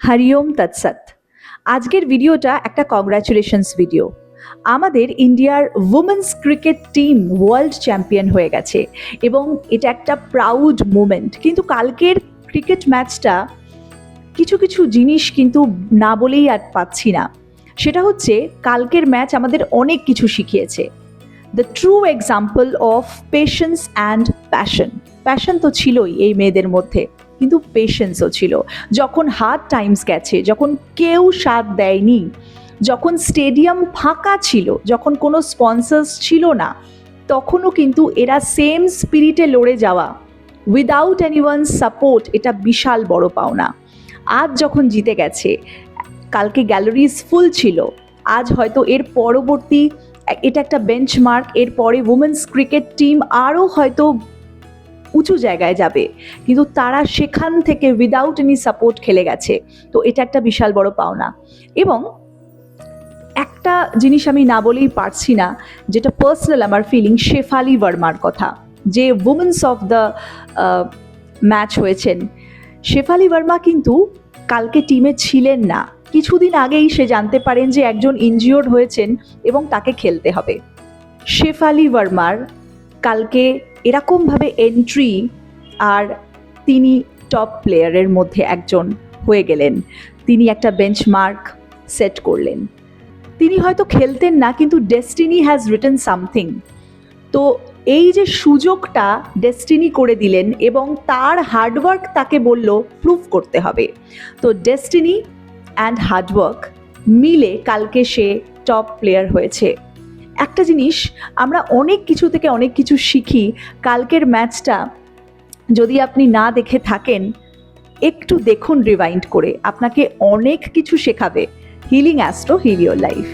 হরিওম তৎসৎ। আজকের ভিডিওটা একটা কংগ্রাচুলেশনস ভিডিও। আমাদের ইন্ডিয়ার women's cricket team world champion হয়ে গেছে এবং এটা একটা প্রাউড মুমেন্ট। কিন্তু কালকের ক্রিকেট ম্যাচটা কিছু কিছু জিনিস কিন্তু না বলেই আর পাচ্ছি না। সেটা হচ্ছে কালকের ম্যাচ আমাদের অনেক কিছু শিখিয়েছে। The true example of patience and passion. Passion তো ছিলই এই মেয়েদের মধ্যে, কিন্তু পেশেন্সও ছিল। যখন হার্ড টাইমস গেছে, যখন কেউ সাথ দেয়নি, যখন স্টেডিয়াম ফাঁকা ছিল, যখন কোনো স্পন্সর্স ছিল না, তখনও কিন্তু এরা সেম স্পিরিটে লড়ে যাওয়া উইদাউট এনিওয়ানস সাপোর্ট, এটা বিশাল বড় পাওনা। আজ যখন জিতে গেছে, কালকে গ্যালারিজ ফুল ছিল, আজ হয়তো এর পরবর্তী এটা একটা বেঞ্চমার্ক। এরপরে উমেন্স ক্রিকেট টিম আরও হয়তো উঁচু জায়গায় যাবে, কিন্তু তারা সেখান থেকে উইদাউট এনি সাপোর্ট খেলে গেছে। তো এটা একটা বিশাল বড় পাওনা। এবং একটা জিনিস আমি না বলেই পারছি না, যেটা পার্সোনাল আমার ফিলিং, শেফালি ভার্মার কথা, যে উমেন্স অফ দ্য ম্যাচ হয়েছেন। শেফালি ভার্মা কিন্তু কালকে টিমে ছিলেন না। কিছুদিন আগেই সে জানতে পারেন যে একজন ইনজিওর্ড হয়েছেন এবং তাকে খেলতে হবে। শেফালি ভার্মার কালকে এরকমভাবে এন্ট্রি, আর তিনি টপ প্লেয়ারের মধ্যে একজন হয়ে গেলেন। তিনি একটা বেঞ্চমার্ক সেট করলেন। তিনি হয়তো খেলতেন না, কিন্তু ডেস্টিনি হ্যাজ রিটেন সামথিং। তো এই যে সুযোগটা ডেস্টিনি করে দিলেন এবং তার হার্ডওয়ার্ক তাকে বলল প্রুভ করতে হবে। তো ডেস্টিনি অ্যান্ড হার্ডওয়ার্ক মিলে কালকে সে টপ প্লেয়ার হয়েছে। একটা জিনিস আমরা অনেক কিছু থেকে অনেক কিছু শিখি। কালকের ম্যাচটা যদি আপনি না দেখে থাকেন, একটু দেখুন রিওয়াইন্ড করে, আপনাকে অনেক কিছু শেখাবে। Healing astro, heal your life.